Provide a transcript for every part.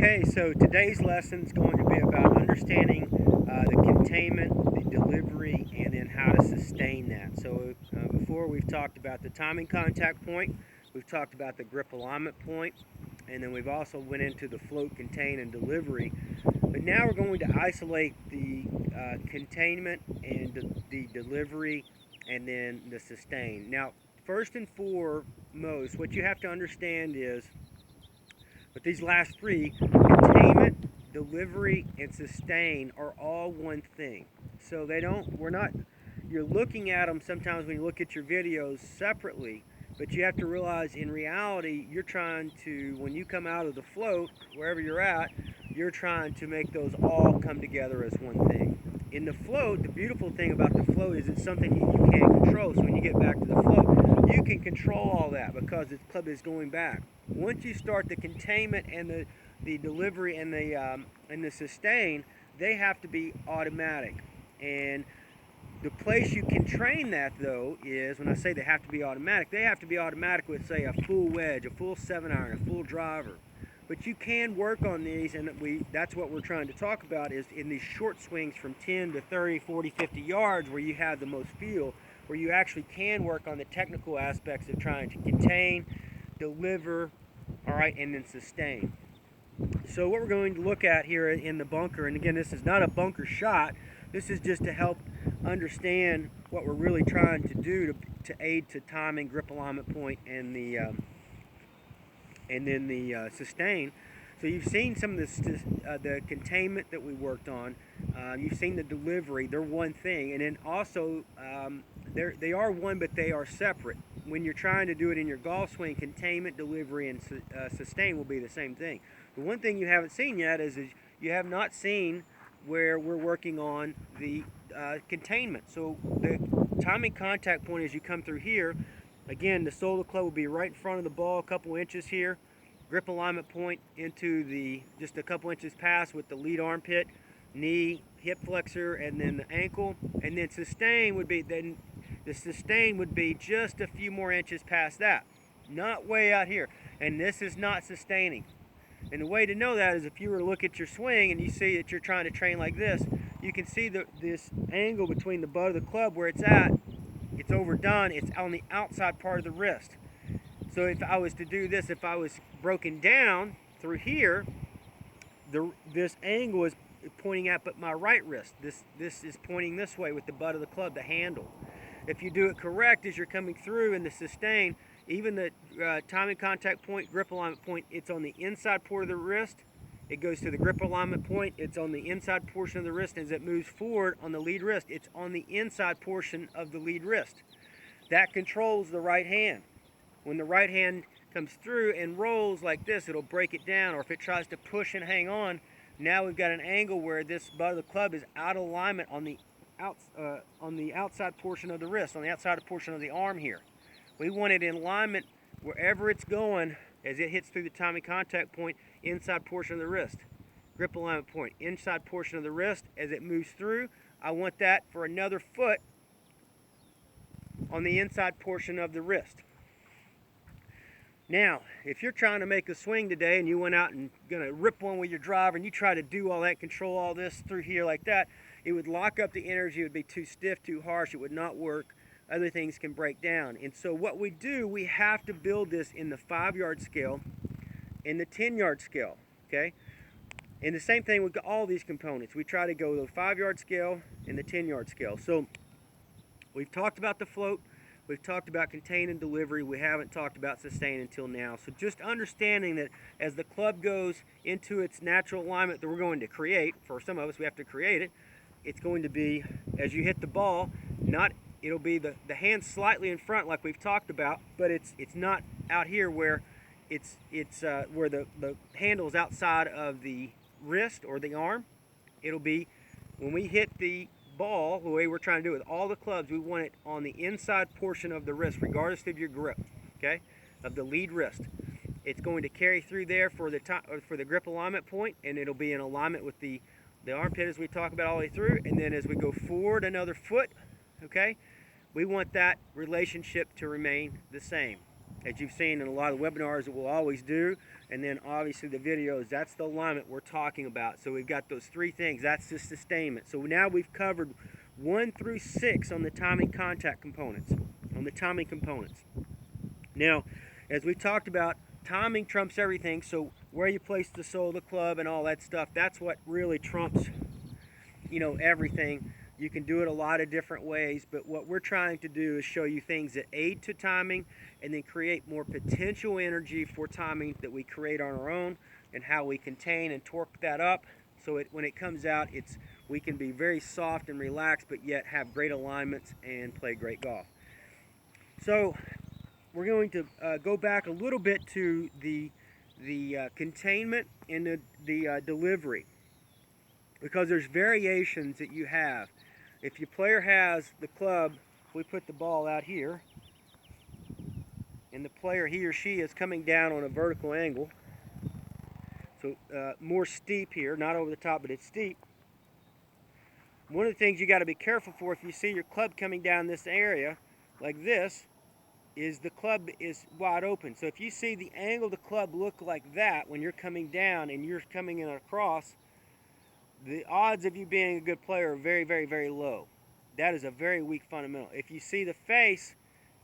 Okay, so today's lesson is going to be about understanding the containment, the delivery, and then how to sustain that. So before we've talked about the timing contact point, we've talked about the grip alignment point, and then we've also went into the float, contain, and delivery. But now we're going to isolate the containment and the delivery, and then the sustain. Now, first and foremost, what you have to understand is, but these last three, containment, delivery, and sustain, are all one thing. So you're looking at them sometimes when you look at your videos separately, but you have to realize in reality, you're trying to, when you come out of the float, wherever you're at, you're trying to make those all come together as one thing. In the float, the beautiful thing about the float is it's something you can't control. So when you get back to the float, you can control all that because the club is going back. Once you start the containment and the delivery and the sustain, they have to be automatic. And the place you can train that, though, is when I say they have to be automatic with, say, a full wedge, a full 7-iron, a full driver. But you can work on these, and that's what we're trying to talk about, is in these short swings from 10 to 30, 40, 50 yards where you have the most feel, where you actually can work on the technical aspects of trying to contain, deliver, all right, and then sustain. So what we're going to look at here in the bunker, and again, this is not a bunker shot, this is just to help understand what we're really trying to do to aid to timing, grip alignment point, and then the sustain. So you've seen some of the containment that we worked on. You've seen the delivery. They're one thing. And then also, they are one, but they are separate. When you're trying to do it in your golf swing, containment, delivery, and sustain will be the same thing. The one thing you haven't seen yet is you have not seen where we're working on the containment. So the timing contact point as you come through here, again, the sole of the club will be right in front of the ball, a couple inches here. Grip alignment point into just a couple inches past with the lead armpit, knee, hip flexor, and then the ankle. And then sustain would be, just a few more inches past that. Not way out here. And this is not sustaining. And the way to know that is if you were to look at your swing and you see that you're trying to train like this, you can see this angle between the butt of the club where it's at. It's overdone. It's on the outside part of the wrist. So if I was to do this, if I was broken down through here, this angle is pointing at but my right wrist. This is pointing this way with the butt of the club, the handle. If you do it correct as you're coming through in the sustain, even the timing contact point, grip alignment point, it's on the inside part of the wrist. It goes to the grip alignment point. It's on the inside portion of the wrist. As it moves forward on the lead wrist, it's on the inside portion of the lead wrist. That controls the right hand. When the right hand comes through and rolls like this, it'll break it down. Or if it tries to push and hang on, now we've got an angle where this butt of the club is out of alignment on the outside portion of the wrist, on the outside portion of the arm here. We want it in alignment wherever it's going as it hits through the timing contact point, inside portion of the wrist. Grip alignment point, inside portion of the wrist. As it moves through, I want that for another foot on the inside portion of the wrist. Now, if you're trying to make a swing today and you went out and gonna rip one with your driver and you try to do all that, control all this through here like that, it would lock up the energy. It would be too stiff, too harsh. It would not work. Other things can break down. And so what we do, we have to build this in the 5-yard scale, in the 10-yard scale, okay? And the same thing with all these components. We try to go the 5-yard scale and the 10-yard scale. So we've talked about the float. We've talked about contain and delivery. We haven't talked about sustain until now. So just understanding that as the club goes into its natural alignment that we're going to create, for some of us we have to create it, it's going to be, as you hit the ball, it'll be the hand slightly in front like we've talked about, but it's not out here where it's where the handle is outside of the wrist or the arm. It'll be when we hit the ball, the way we're trying to do it with all the clubs, we want it on the inside portion of the wrist, regardless of your grip, okay, of the lead wrist. It's going to carry through there for the grip alignment point, and it'll be in alignment with the armpit as we talk about all the way through. And then as we go forward another foot, okay, we want that relationship to remain the same. as you've seen in a lot of webinars that we'll always do, and then obviously the videos. That's the alignment we're talking about. So we've got those three things. That's the sustainment. So now we've covered 1 through 6 on the timing contact components, on the timing components. Now, as we talked about, timing trumps everything. So where you place the sole of the club and all that stuff, that's what really trumps, everything. You can do it a lot of different ways, but what we're trying to do is show you things that aid to timing and then create more potential energy for timing that we create on our own, and how we contain and torque that up so when it comes out, we can be very soft and relaxed, but yet have great alignments and play great golf. So we're going to go back a little bit to the containment and the delivery, because there's variations that you have. If your player has the club, we put the ball out here, and the player, he or she, is coming down on a vertical angle, so more steep here, not over the top, but it's steep. One of the things you got to be careful for, if you see your club coming down this area like this, is the club is wide open. So if you see the angle of the club look like that when you're coming down and you're coming in across, the odds of you being a good player are very, very, very low. That is a very weak fundamental. If you see the face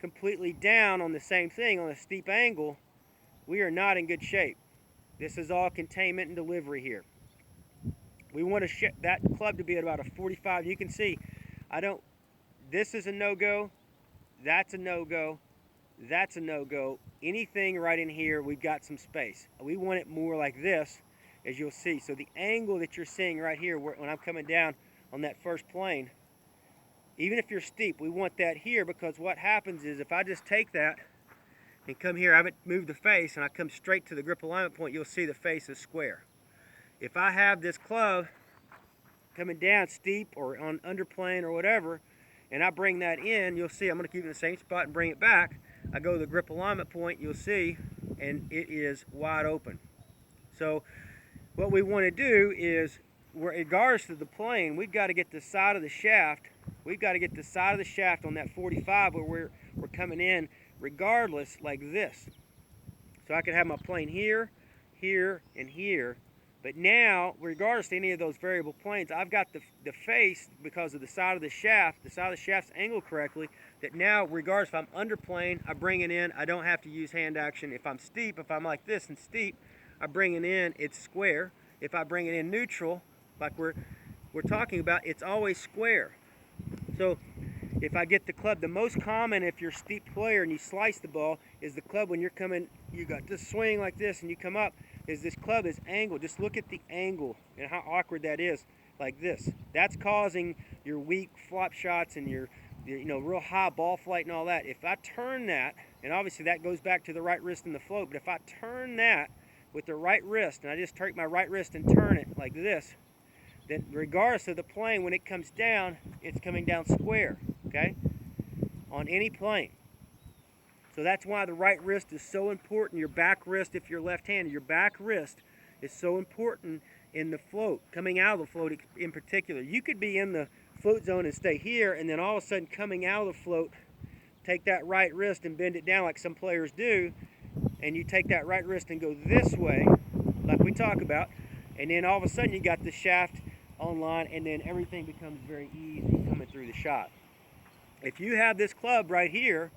completely down on the same thing on a steep angle, we are not in good shape. This is all containment and delivery here. We want that club to be at about a 45. You can see, this is a no-go, that's a no-go, that's a no-go. Anything right in here, we've got some space. We want it more like this, as you'll see. So the angle that you're seeing right here, when I'm coming down on that first plane, even if you're steep, we want that here, because what happens is if I just take that and come here, I haven't moved the face, and I come straight to the grip alignment point, you'll see the face is square. If I have this club coming down steep or on underplane or whatever, and I bring that in, you'll see I'm going to keep it in the same spot and bring it back. I go to the grip alignment point, you'll see, and it is wide open. So what we want to do is, regardless of the plane, we've got to get the side of the shaft. We've got to get the side of the shaft on that 45 where we're coming in, regardless, like this. So I could have my plane here, here, and here. But now, regardless of any of those variable planes, I've got the face, because of the side of the shaft's angled correctly, that now, regardless if I'm underplane, I bring it in, I don't have to use hand action. If I'm steep, if I'm like this and steep, I bring it in, it's square. If I bring it in neutral, like we're talking about, it's always square. So if I get the club, the most common if you're a steep player and you slice the ball, is the club when you're coming, you got this swing like this and you come up, is this club is angled. Just look at the angle and how awkward that is, like this. That's causing your weak flop shots and your real high ball flight and all that. If I turn that, and obviously that goes back to the right wrist and the float, but if I turn that with the right wrist, and I just take my right wrist and turn it like this, then regardless of the plane, when it comes down, it's coming down square, okay, on any plane. So that's why the right wrist is so important. Your back wrist, if you're left-handed, your back wrist is so important in the float, coming out of the float in particular. You could be in the float zone and stay here, and then all of a sudden coming out of the float, take that right wrist and bend it down like some players do, and you take that right wrist and go this way, like we talk about, and then all of a sudden you got the shaft online, and then everything becomes very easy coming through the shot. If you have this club right here,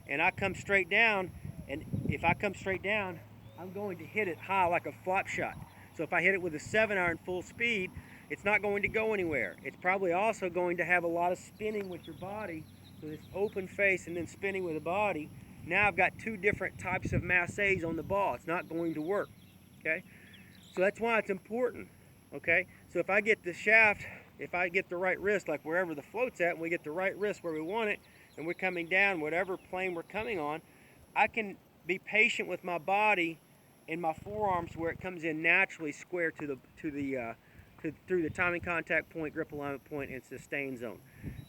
and I come straight down, and if I come straight down, I'm going to hit it high like a flop shot. So if I hit it with a 7-iron full speed, it's not going to go anywhere. It's probably also going to have a lot of spinning with your body, so this open face and then spinning with the body. Now I've got two different types of masses on the ball. It's not going to work, okay? So that's why it's important, okay? So if I get the shaft, if I get the right wrist, like wherever the float's at, and we get the right wrist where we want it, and we're coming down whatever plane we're coming on, I can be patient with my body and my forearms where it comes in naturally square through the timing contact point, grip alignment point, and sustain zone.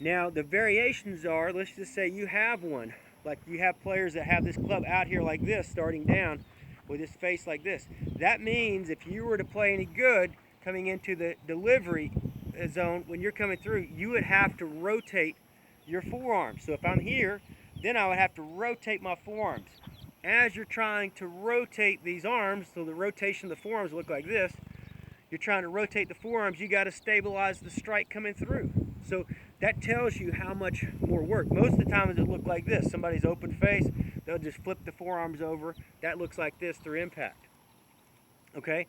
Now the variations are, let's just say you have one, like you have players that have this club out here like this, starting down with this face like this. That means if you were to play any good coming into the delivery zone, when you're coming through, you would have to rotate your forearms. So if I'm here, then I would have to rotate my forearms. as you're trying to rotate these arms, so the rotation of the forearms look like this, you're trying to rotate the forearms, you got to stabilize the strike coming through. So that tells you how much more work. Most of the time it look like this. Somebody's open face, they'll just flip the forearms over. That looks like this through impact. Okay,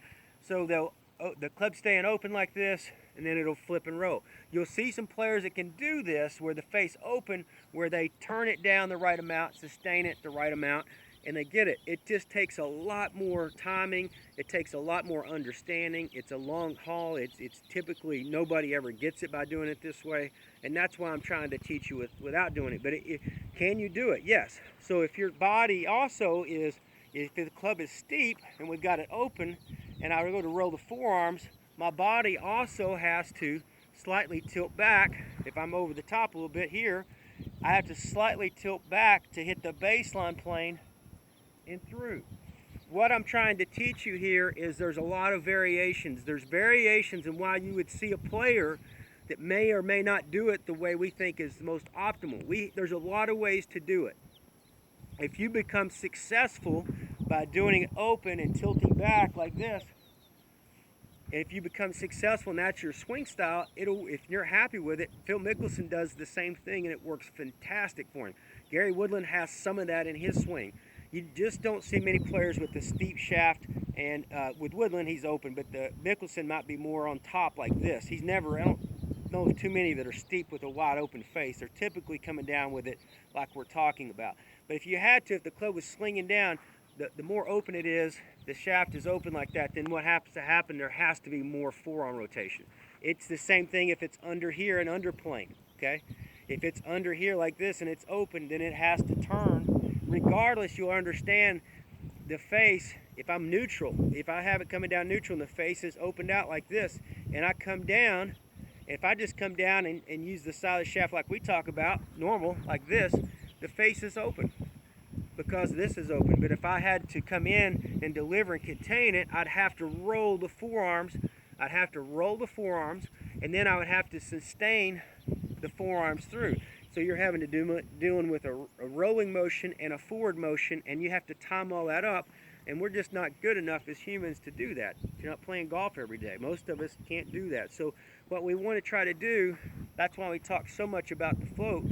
so the club staying open like this, and then it'll flip and roll. You'll see some players that can do this where the face open, where they turn it down the right amount, sustain it the right amount, and they get it. It just takes a lot more timing. It takes a lot more understanding. It's a long haul. It's typically nobody ever gets it by doing it this way, and that's why I'm trying to teach you without doing it. But can you do it? Yes. So if your body also is, if the club is steep and we've got it open, and I go to roll the forearms, my body also has to slightly tilt back. If I'm over the top a little bit here, I have to slightly tilt back to hit the baseline plane and through. What I'm trying to teach you here is there's a lot of variations. There's variations in why you would see a player that may or may not do it the way we think is the most optimal. There's a lot of ways to do it. If you become successful by doing it open and tilting back like this, if you become successful and that's your swing style, if you're happy with it, Phil Mickelson does the same thing and it works fantastic for him. Gary Woodland has some of that in his swing. You just don't see many players with the steep shaft, and with Woodland he's open, but the Mickelson might be more on top like this. I don't know of too many that are steep with a wide open face. They're typically coming down with it like we're talking about. But if you had to, if the club was slinging down, the more open it is, the shaft is open like that, then what happens to happen, there has to be more forearm rotation. It's the same thing if it's under here and under plane, okay? If it's under here like this and it's open, then it has to turn. Regardless, you'll understand the face, if I'm neutral, if I have it coming down neutral and the face is opened out like this, and I come down, if I just come down and use the side of the shaft like we talk about, normal, like this, the face is open because this is open. But if I had to come in and deliver and contain it, I'd have to roll the forearms. I'd have to roll the forearms, and then I would have to sustain the forearms through. So you're having to dealing with a rolling motion and a forward motion, and you have to time all that up. And we're just not good enough as humans to do that. You're not playing golf every day. Most of us can't do that. So what we want to try to do, that's why we talk so much about the float,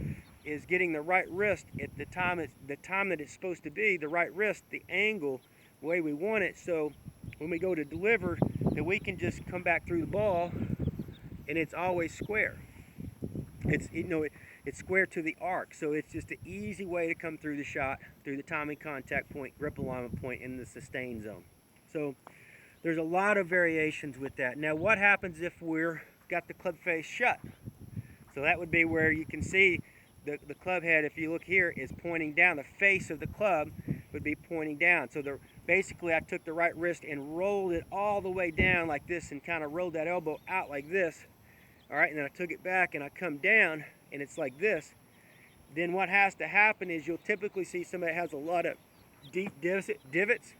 is getting the right wrist at the time that it's supposed to be, the right wrist, the angle, the way we want it. So when we go to deliver, that we can just come back through the ball, and it's always square. It's square to the arc, so it's just an easy way to come through the shot, through the timing contact point, grip alignment point, in the sustain zone. So there's a lot of variations with that. Now what happens if we're got the club face shut? So that would be where you can see the club head, if you look here, is pointing down. The face of the club would be pointing down. So basically I took the right wrist and rolled it all the way down like this and kind of rolled that elbow out like this. All right, and then I took it back and I come down and it's like this. Then what has to happen is you'll typically see somebody that has a lot of deep divots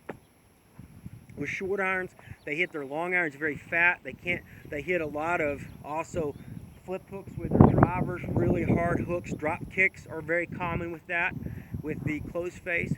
with short irons. They hit their long irons very fat. They hit a lot of also flip hooks with their drivers, really hard hooks. Drop kicks are very common with that, with the closed face.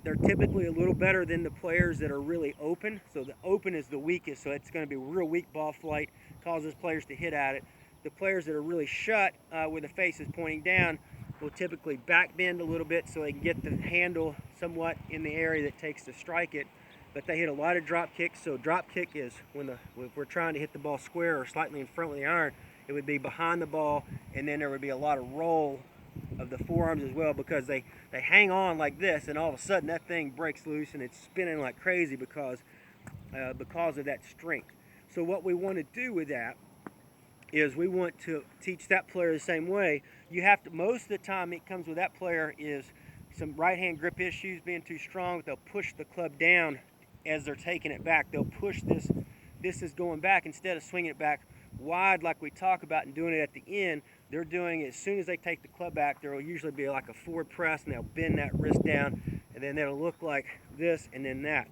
They're typically a little better than the players that are really open. So the open is the weakest, so it's going to be real weak ball flight, causes players to hit at it. The players that are really shut, where the face is pointing down, will typically back bend a little bit so they can get the handle somewhat in the area that takes to strike it. But they hit a lot of drop kicks. So drop kick is if we're trying to hit the ball square or slightly in front of the iron, it would be behind the ball, and then there would be a lot of roll of the forearms as well, because they hang on like this, and all of a sudden that thing breaks loose and it's spinning like crazy because of that strength. So what we want to do with that is we want to teach that player the same way. You have to, most of the time it comes with that player is some right hand grip issues, being too strong. They'll push the club down as they're taking it back. They'll push this is going back instead of swinging it back wide like we talk about and doing it at the end. They're doing it as soon as they take the club back. There will usually be like a forward press, and they'll bend that wrist down, and then it'll look like this and then that.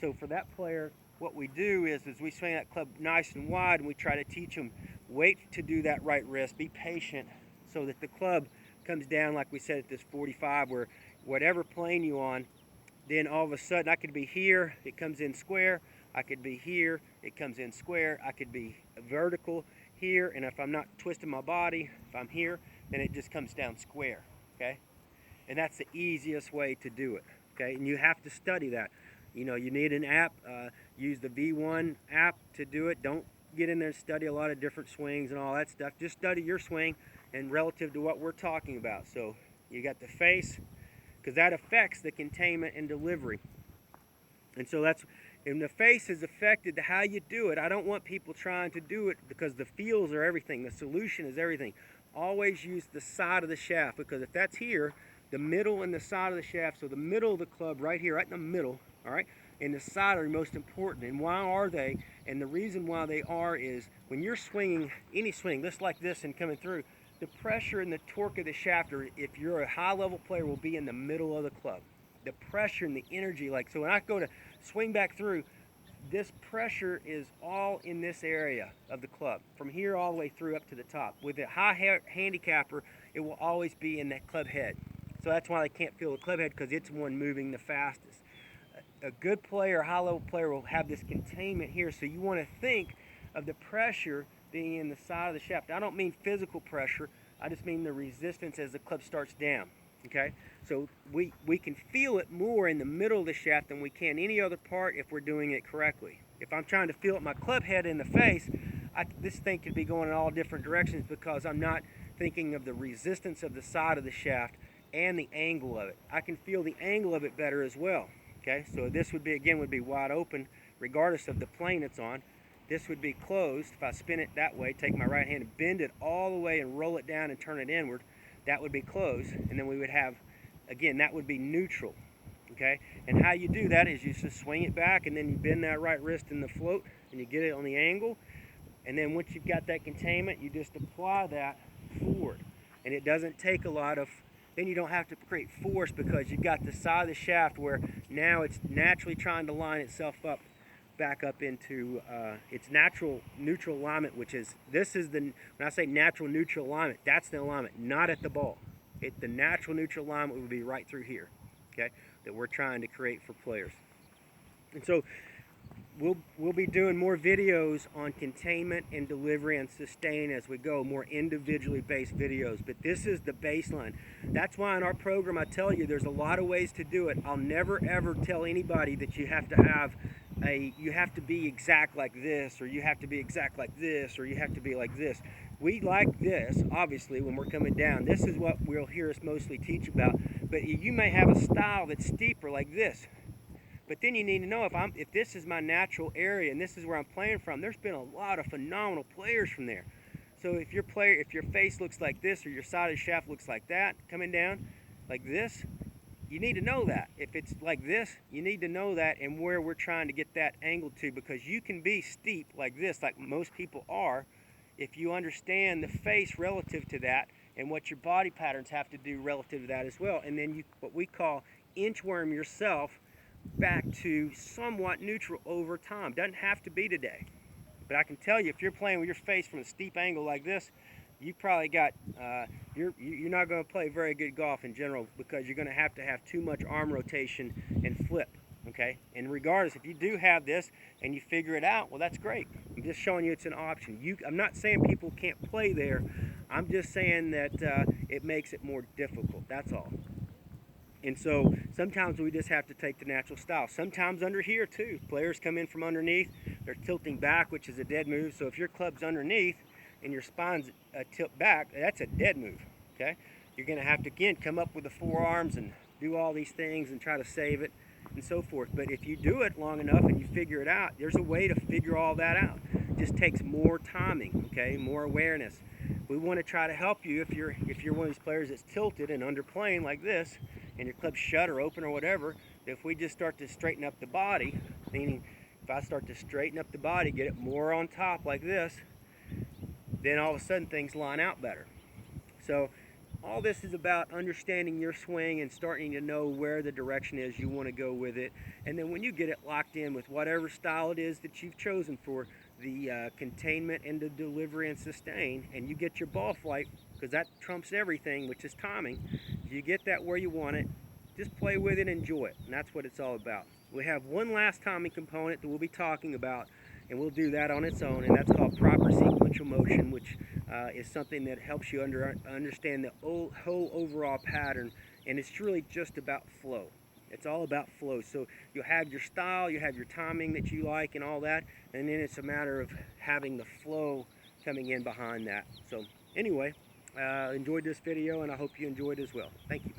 So for that player, what we do is we swing that club nice and wide, and we try to teach them, wait to do that right wrist, be patient, so that the club comes down, like we said, at this 45, where whatever plane you're on, then all of a sudden I could be here, it comes in square. I could be here, it comes in square. I could be vertical here, and if I'm not twisting my body, if I'm here, then it just comes down square, okay? And that's the easiest way to do it, okay? And you have to study that. You know, you need an app. Use the V1 app to do it. Don't get in there and study a lot of different swings and all that stuff. Just study your swing and relative to what we're talking about. So you got the face, because that affects the containment and delivery. And so that's, and the face is affected to how you do it. I don't want people trying to do it because the feels are everything. The solution is everything. Always use the side of the shaft, because if that's here, the middle and the side of the shaft, so the middle of the club right here, right in the middle, all right, and the side are most important. And why are they? And the reason why they are is when you're swinging, any swing, just like this and coming through, the pressure and the torque of the shaft, or if you're a high-level player, will be in the middle of the club. The pressure and the energy, like, so when I go to swing back through, this pressure is all in this area of the club, from here all the way through up to the top. With a high handicapper, it will always be in that club head. So that's why they can't feel the club head, because it's one moving the fastest. A good player, a high-level player, will have this containment here, so you want to think of the pressure being in the side of the shaft. I don't mean physical pressure, I just mean the resistance as the club starts down, okay? So we can feel it more in the middle of the shaft than we can any other part if we're doing it correctly. If I'm trying to feel it my club head in the face, this thing could be going in all different directions, because I'm not thinking of the resistance of the side of the shaft and the angle of it. I can feel the angle of it better as well. Okay, so this would be, again, would be wide open regardless of the plane it's on. This would be closed. If I spin it that way, take my right hand and bend it all the way and roll it down and turn it inward, that would be closed. And then we would have, again, that would be neutral. Okay, and how you do that is you just swing it back, and then you bend that right wrist in the float, and you get it on the angle. And then once you've got that containment, you just apply that forward. And it doesn't take a lot of, then you don't have to create force, because you've got the side of the shaft where now it's naturally trying to line itself up back up into its natural neutral alignment, which is, this is the, when I say natural neutral alignment, that's the alignment, not at the ball. The natural neutral alignment would be right through here, okay, that we're trying to create for players. And so we'll be doing more videos on containment and delivery and sustain as we go, more individually based videos, but this is the baseline. That's why in our program I tell you there's a lot of ways to do it. I'll never ever tell anybody that you have to have you have to be exact like this, or you have to be exact like this, or you have to be like this. We like this, obviously, when we're coming down. This is what we'll hear us mostly teach about, but you may have a style that's steeper like this. But then you need to know if this is my natural area and this is where I'm playing from, there's been a lot of phenomenal players from there. So if your face looks like this, or your side of the shaft looks like that, coming down like this, you need to know that. If it's like this, you need to know that and where we're trying to get that angle to, because you can be steep like this, like most people are, if you understand the face relative to that and what your body patterns have to do relative to that as well. And then you, what we call, inchworm yourself back to somewhat neutral over time. Doesn't have to be today, but I can tell you, if you're playing with your face from a steep angle like this, you probably got you're not going to play very good golf in general, because you're going to have too much arm rotation and flip. Okay, and regardless, if you do have this and you figure it out, well, that's great. I'm just showing you it's an option. I'm not saying people can't play there. I'm just saying that it makes it more difficult. That's all. And so sometimes we just have to take the natural style. Sometimes under here too, players come in from underneath, they're tilting back, which is a dead move. So if your club's underneath and your spine's tilt back, that's a dead move, okay? You're gonna have to, again, come up with the forearms and do all these things and try to save it and so forth. But if you do it long enough and you figure it out, there's a way to figure all that out. It just takes more timing, okay, more awareness. We want to try to help you if you're one of these players that's tilted and underplaying like this, and your club's shut or open or whatever. If we just start to straighten up the body, meaning if I start to straighten up the body, get it more on top like this, then all of a sudden things line out better. So all this is about understanding your swing and starting to know where the direction is you want to go with it. And then when you get it locked in with whatever style it is that you've chosen for the containment and the delivery and sustain, and you get your ball flight, because that trumps everything, which is timing. If you get that where you want it, just play with it and enjoy it, and that's what it's all about. We have one last timing component that we'll be talking about, and we'll do that on its own, and that's called proper sequential motion, which is something that helps you understand the whole overall pattern, and it's really just about flow. It's all about flow. So you'll have your style, you have your timing that you like and all that, and then it's a matter of having the flow coming in behind that. So anyway, enjoyed this video, and I hope you enjoyed as well. Thank you.